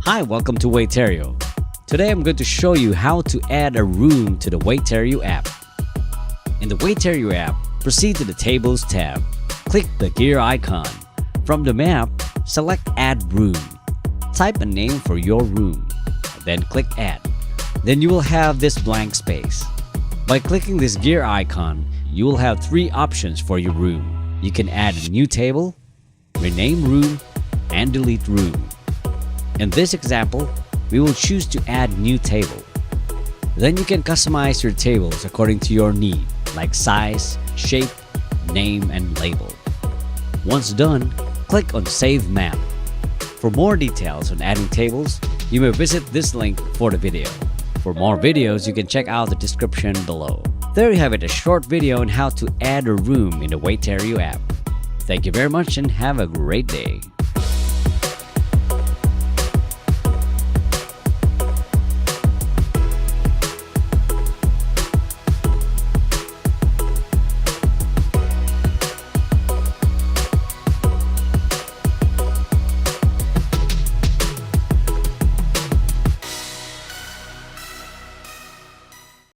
Hi, welcome to Waiterio. Today I'm going to show you how to add a room to the Waiterio app. In the Waiterio app, proceed to the Tables tab. Click the gear icon. From the map, select Add Room. Type a name for your room, then click Add. Then you will have this blank space. By clicking this gear icon, you will have three options for your room. You can add a new table, rename room, and delete room. In this example, we will choose to add new table. Then you can customize your tables according to your need, like size, shape, name, and label. Once done, click on Save Map. For more details on adding tables, you may visit this link for the video. For more videos, you can check out the description below. There you have it, a short video on how to add a room in the Waiterio app. Thank you very much and have a great day.